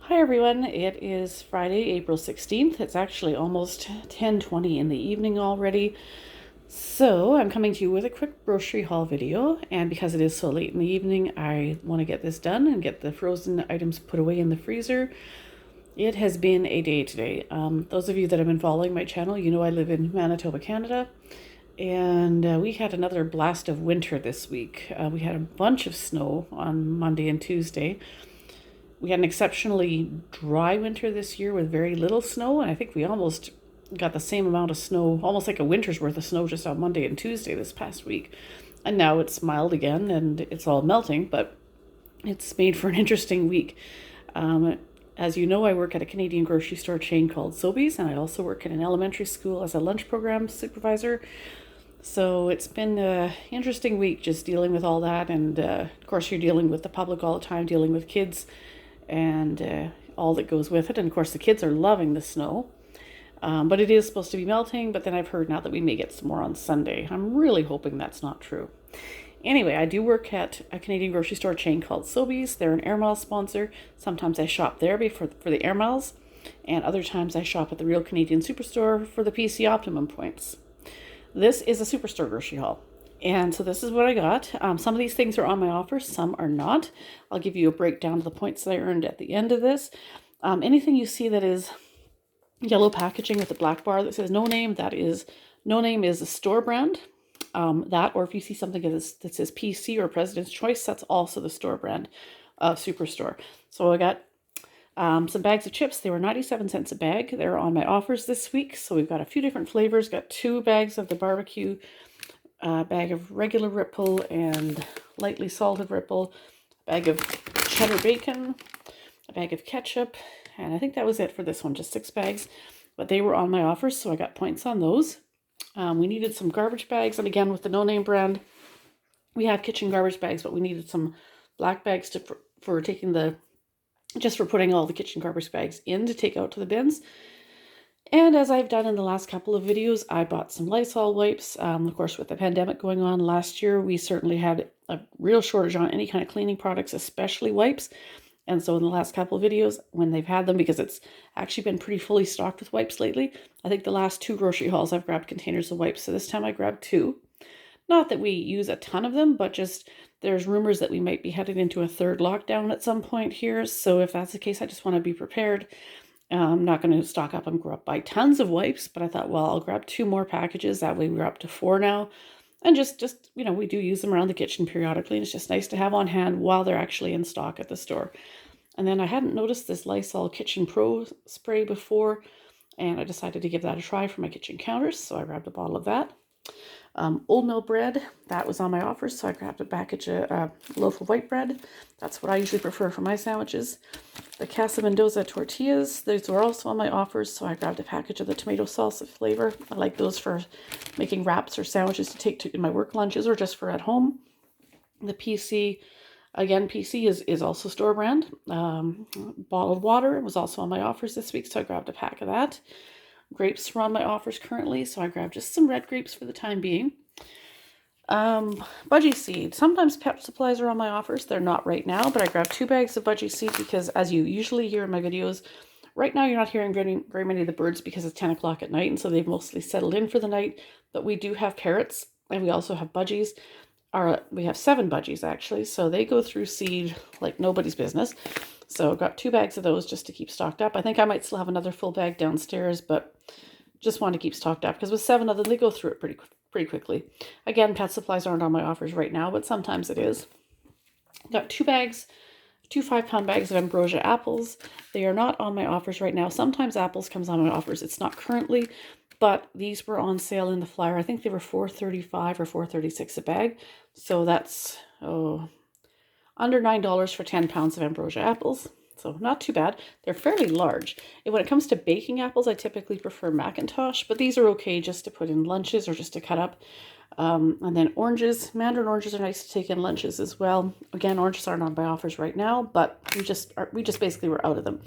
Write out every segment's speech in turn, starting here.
Hi everyone, it is Friday, April 16th. It's actually almost 10:20 in the evening already. So I'm coming to you with a quick grocery haul video, and because it is so late in the evening, I want to get this done and get the frozen items put away in the freezer. It has been a day today. Those of you that have been following my channel, you know I live in Manitoba, Canada, and we had another blast of winter this week. We had a bunch of snow on Monday and Tuesday. We had an exceptionally dry winter this year with very little snow, and I think we almost got the same amount of snow, almost like a winter's worth of snow just on Monday and Tuesday this past week. And now it's mild again and it's all melting, but it's made for an interesting week. As you know, I work at a Canadian grocery store chain called Sobeys, and I also work in an elementary school as a lunch program supervisor. So it's been an interesting week just dealing with all that, and of course you're dealing with the public all the time, dealing with kids and all that goes with it. And of course the kids are loving the snow, but it is supposed to be melting. But then I've heard now that we may get some more on Sunday. I'm really hoping that's not true. Anyway, I do work at a Canadian grocery store chain called Sobeys. They're an Air Miles sponsor. Sometimes I shop there for the Air Miles, and other times I shop at the Real Canadian Superstore for the PC Optimum points. This is a Superstore grocery haul. And so this is what I got. Some of these things are on my offer, some are not. I'll give you a breakdown of the points that I earned at the end of this. Anything you see that is yellow packaging with a black bar that says no name, that is, no name is a store brand. That, or if you see something that says PC or President's Choice, that's also the store brand of Superstore. So I got some bags of chips. They were 97 cents a bag. They're on my offers this week. So we've got a few different flavors. Got 2 bags of the barbecue, a bag of regular Ripple and lightly salted Ripple, a bag of cheddar bacon, a bag of ketchup, and I think that was it for this one, just 6 bags. But they were on my offers, so I got points on those. We needed some garbage bags, and again, with the no-name brand, we have kitchen garbage bags, but we needed some black bags for taking just for putting all the kitchen garbage bags in to take out to the bins. And as I've done in the last couple of videos, I bought some Lysol wipes. Of course, with the pandemic going on last year, we certainly had a real shortage on any kind of cleaning products, especially wipes. And so in the last couple of videos, when they've had them, because it's actually been pretty fully stocked with wipes lately, I think the last 2 grocery hauls I've grabbed containers of wipes. So this time I grabbed 2. Not that we use a ton of them, but just there's rumors that we might be headed into a 3rd lockdown at some point here. So if that's the case, I just want to be prepared. I'm not going to stock up and buy tons of wipes, but I thought, well, I'll grab 2 more packages. That way we're up to 4 now. And just we do use them around the kitchen periodically, and it's just nice to have on hand while they're actually in stock at the store. And then I hadn't noticed this Lysol Kitchen Pro spray before, and I decided to give that a try for my kitchen counters, so I grabbed a bottle of that. Old mill bread, that was on my offers, so I grabbed a loaf of white bread. That's what I usually prefer for my sandwiches. The Casa Mendoza tortillas, those were also on my offers, so I grabbed a package of the tomato salsa flavor. I like those for making wraps or sandwiches to take in my work lunches or just for at home. The PC, again, PC is also store brand. Bottled water was also on my offers this week, so I grabbed a pack of that. Grapes were on my offers currently, so I grabbed just some red grapes for the time being. Budgie Seed. Sometimes pet supplies are on my offers. They're not right now, but I grabbed 2 bags of Budgie Seed because, as you usually hear in my videos, right now you're not hearing very many of the birds because it's 10 o'clock at night, and so they've mostly settled in for the night. But we do have parrots, and we also have budgies. We have 7 budgies, actually, so they go through seed like nobody's business. So I got 2 bags of those just to keep stocked up. I think I might still have another full bag downstairs, but just want to keep stocked up because with 7 of them, they go through it pretty quickly. Again, pet supplies aren't on my offers right now, but sometimes it is. Got 2 5-pound bags of Ambrosia Apples. They are not on my offers right now. Sometimes apples comes on my offers. It's not currently, but these were on sale in the flyer. I think they were $4.35 or $4.36 a bag. So that's under $9 for 10 pounds of Ambrosia apples. So not too bad. They're fairly large. And when it comes to baking apples, I typically prefer Macintosh, but these are okay just to put in lunches or just to cut up. And then oranges. Mandarin oranges are nice to take in lunches as well. Again, oranges aren't on my offers right now, but we just basically were out of them.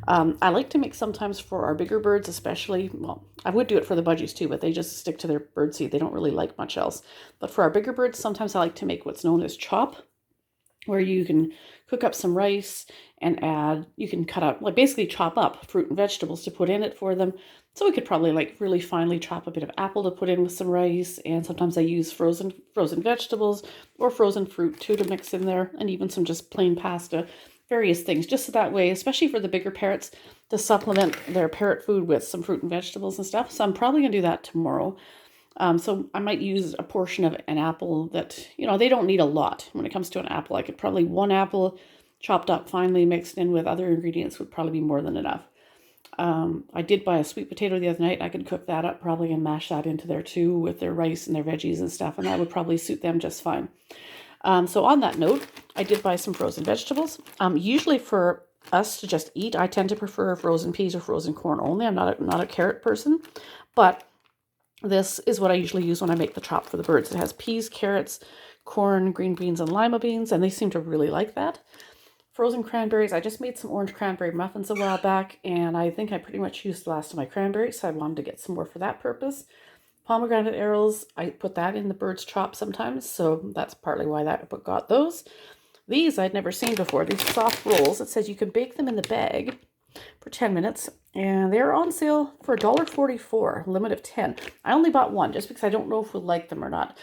I like to make sometimes for our bigger birds, especially, well, I would do it for the budgies too, but they just stick to their bird seed. They don't really like much else. But for our bigger birds, sometimes I like to make what's known as chop. where you can cook up some rice and add, you can cut up, like basically chop up fruit and vegetables to put in it for them. So we could probably like really finely chop a bit of apple to put in with some rice, and sometimes I use frozen vegetables or frozen fruit too to mix in there, and even some just plain pasta, various things, just so that way, especially for the bigger parrots, to supplement their parrot food with some fruit and vegetables and stuff. So I'm probably gonna do that tomorrow. So I might use a portion of an apple that, they don't need a lot when it comes to an apple. I could probably, one apple chopped up finely mixed in with other ingredients would probably be more than enough. I did buy a sweet potato the other night. I could cook that up probably and mash that into there too with their rice and their veggies and stuff, and that would probably suit them just fine. So on that note, I did buy some frozen vegetables. Usually for us to just eat, I tend to prefer frozen peas or frozen corn only. I'm not a carrot person, but this is what I usually use when I make the chop for the birds. It has peas, carrots, corn, green beans, and lima beans, and they seem to really like that. Frozen cranberries. I just made some orange cranberry muffins a while back, and I think I pretty much used the last of my cranberries, so I wanted to get some more for that purpose. Pomegranate arrows, I put that in the bird's chop sometimes, so that's partly why that got those. These I'd never seen before. These soft rolls. It says you can bake them in the bag for 10 minutes, and they're on sale for $1.44, limit of 10. I only bought one just because I don't know if we'll like them or not,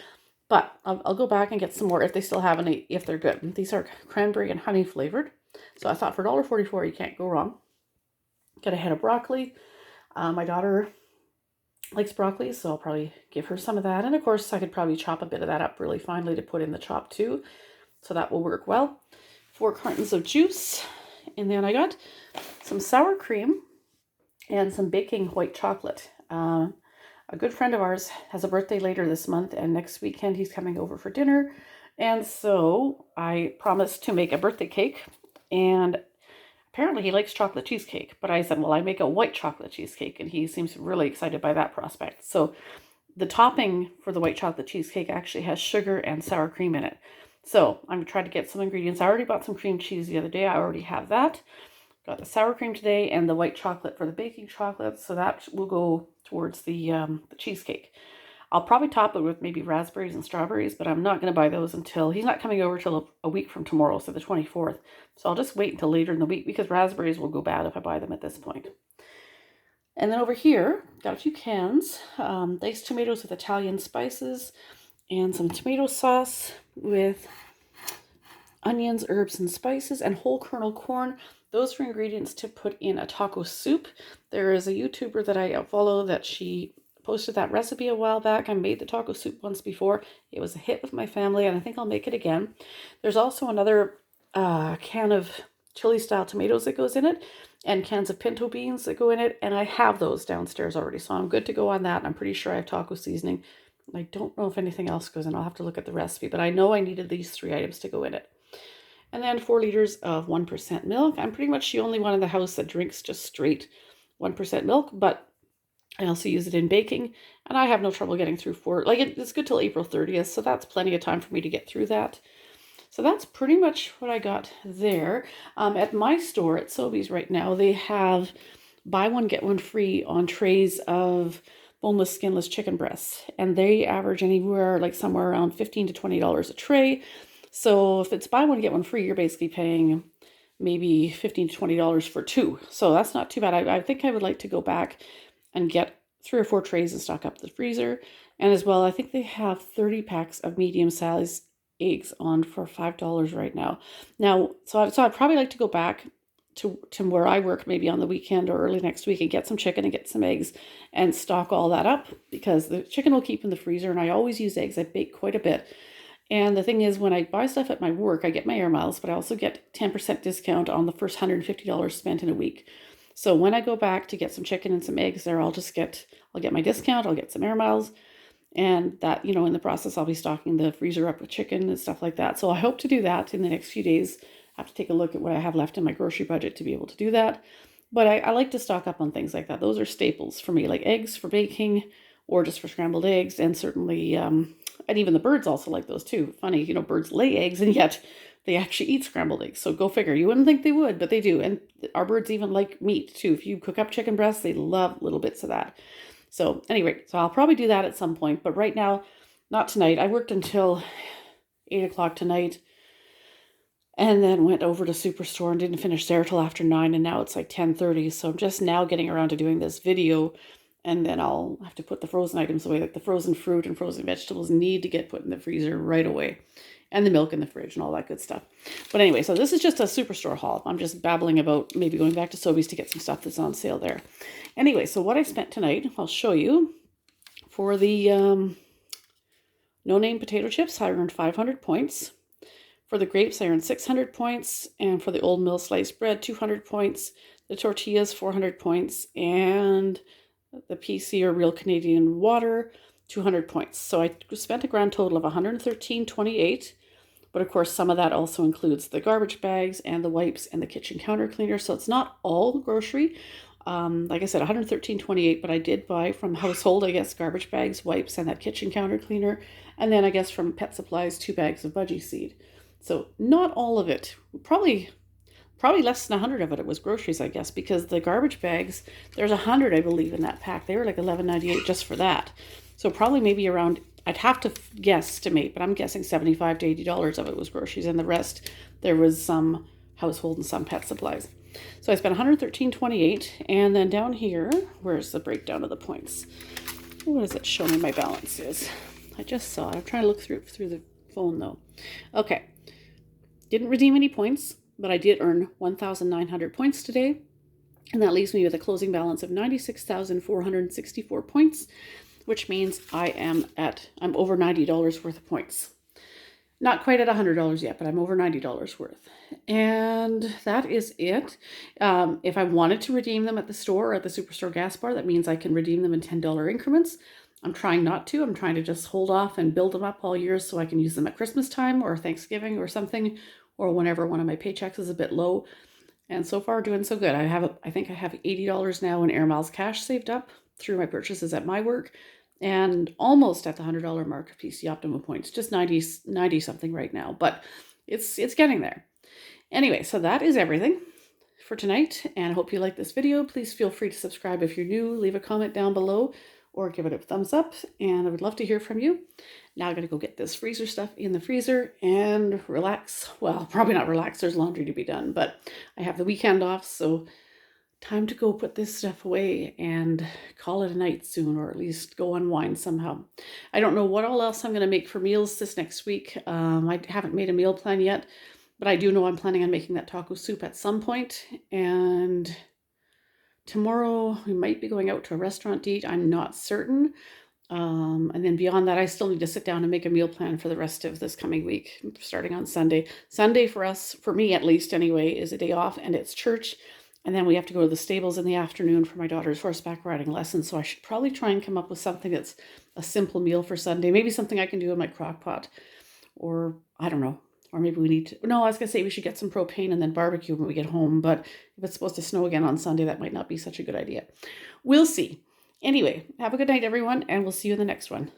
but I'll go back and get some more if they still have any, if they're good. These are cranberry and honey flavored, so I thought for $1.44 you can't go wrong. Got a head of broccoli. My daughter likes broccoli, so I'll probably give her some of that, and of course I could probably chop a bit of that up really finely to put in the chop too, so that will work well. 4 cartons of juice. And then I got some sour cream and some baking white chocolate. A good friend of ours has a birthday later this month, and next weekend he's coming over for dinner. And so I promised to make a birthday cake, and apparently he likes chocolate cheesecake. But I said, well, I make a white chocolate cheesecake, and he seems really excited by that prospect. So the topping for the white chocolate cheesecake actually has sugar and sour cream in it. So I'm going to try to get some ingredients. I already bought some cream cheese the other day. I already have that. Got the sour cream today and the white chocolate for the baking chocolate. So that will go towards the cheesecake. I'll probably top it with maybe raspberries and strawberries, but I'm not going to buy those until he's not coming over till a week from tomorrow, so the 24th. So I'll just wait until later in the week because raspberries will go bad if I buy them at this point. And then over here, got a few cans, diced tomatoes with Italian spices, and some tomato sauce with onions, herbs, and spices, and whole kernel corn. Those are ingredients to put in a taco soup. There is a YouTuber that I follow that she posted that recipe a while back. I made the taco soup once before. It was a hit with my family, and I think I'll make it again. There's also another can of chili style tomatoes that goes in it, and cans of pinto beans that go in it, and I have those downstairs already, so I'm good to go on that. And I'm pretty sure I have taco seasoning. I don't know if anything else goes in. I'll have to look at the recipe, but I know I needed these 3 items to go in it. And then 4 liters of 1% milk. I'm pretty much the only one in the house that drinks just straight 1% milk, but I also use it in baking, and I have no trouble getting through 4. Like it's good till April 30th, so that's plenty of time for me to get through that. So that's pretty much what I got there. At my store at Sobeys right now, they have buy one, get one free on trays of boneless, skinless chicken breasts, and they average anywhere like somewhere around $15 to $20 a tray. So if it's buy one, get one free, you're basically paying maybe $15 to $20 for 2. So that's not too bad. I think I would like to go back and get 3 or 4 trays and stock up the freezer. And as well, I think they have 30 packs of medium size eggs on for $5 right now. So I'd probably like to go back to where I work maybe on the weekend or early next week and get some chicken and get some eggs and stock all that up, because the chicken will keep in the freezer, and I always use eggs. I bake quite a bit. And the thing is, when I buy stuff at my work, I get my air miles, but I also get 10% discount on the first $150 spent in a week. So when I go back to get some chicken and some eggs there, I'll get my discount, I'll get some air miles, and that, in the process, I'll be stocking the freezer up with chicken and stuff like that. So I hope to do that in the next few days. I have to take a look at what I have left in my grocery budget to be able to do that. But I like to stock up on things like that. Those are staples for me, like eggs for baking or just for scrambled eggs. And certainly, and even the birds also like those too. Funny, birds lay eggs and yet they actually eat scrambled eggs. So go figure. You wouldn't think they would, but they do. And our birds even like meat too. If you cook up chicken breasts, they love little bits of that. So anyway, so I'll probably do that at some point. But right now, not tonight. I worked until 8 o'clock tonight. and then went over to Superstore and didn't finish there till after 9, and now it's like 10:30. So I'm just now getting around to doing this video, and then I'll have to put the frozen items away. Like the frozen fruit and frozen vegetables need to get put in the freezer right away, and the milk in the fridge and all that good stuff. But anyway, so this is just a Superstore haul. I'm just babbling about maybe going back to Sobeys to get some stuff that's on sale there. Anyway, so what I spent tonight, I'll show you. For the no-name potato chips, I earned 500 points. For the grapes, I earned 600 points. And for the old mill sliced bread, 200 points. The tortillas, 400 points. And the PC, or Real Canadian Water, 200 points. So I spent a grand total of 113.28. But of course, some of that also includes the garbage bags and the wipes and the kitchen counter cleaner. So it's not all grocery. Like I said, 113.28, but I did buy from household, I guess, garbage bags, wipes, and that kitchen counter cleaner. And then I guess from pet supplies, 2 bags of Budgie Seed. So not all of it, probably less than 100 of it was groceries, I guess, because the garbage bags, there's 100, I believe, in that pack. They were like $11.98 just for that. So probably maybe around, I'd have to guesstimate, but I'm guessing $75 to $80 of it was groceries, and the rest, there was some household and some pet supplies. So I spent 113.28, and then down here, where's the breakdown of the points? What does it show me my balance is? I just saw it. I'm trying to look through the phone though. Okay. Didn't redeem any points, but I did earn 1,900 points today, and that leaves me with a closing balance of 96,464 points, which means I'm over $90 worth of points. Not quite at $100 yet, but I'm over $90 worth. And that is it. If I wanted to redeem them at the store or at the Superstore gas bar, that means I can redeem them in $10 increments. I'm trying not to. I'm trying to just hold off and build them up all year so I can use them at Christmas time or Thanksgiving or something, or whenever one of my paychecks is a bit low. And so far, doing so good. I think I have $80 now in Air Miles cash saved up through my purchases at my work, and almost at the $100 mark of PC Optimum points, just 90 something right now, but it's getting there. Anyway, so that is everything for tonight, and I hope you like this video. Please feel free to subscribe if you're new, leave a comment down below, or give it a thumbs up, and I would love to hear from you. Now I'm going to go get this freezer stuff in the freezer and relax. Well, probably not relax, there's laundry to be done, but I have the weekend off, so time to go put this stuff away and call it a night soon, or at least go unwind somehow. I don't know what all else I'm going to make for meals this next week. I haven't made a meal plan yet, but I do know I'm planning on making that taco soup at some point, and tomorrow we might be going out to a restaurant to eat. I'm not certain. And then beyond that, I still need to sit down and make a meal plan for the rest of this coming week, starting on Sunday. Sunday for us, for me at least anyway, is a day off, and it's church. And then we have to go to the stables in the afternoon for my daughter's horseback riding lesson. So I should probably try and come up with something that's a simple meal for Sunday. Maybe something I can do in my crock pot. Or I don't know. Or maybe we need to... No, I was going to say we should get some propane and then barbecue when we get home. But if it's supposed to snow again on Sunday, that might not be such a good idea. We'll see. Anyway, have a good night, everyone. And we'll see you in the next one.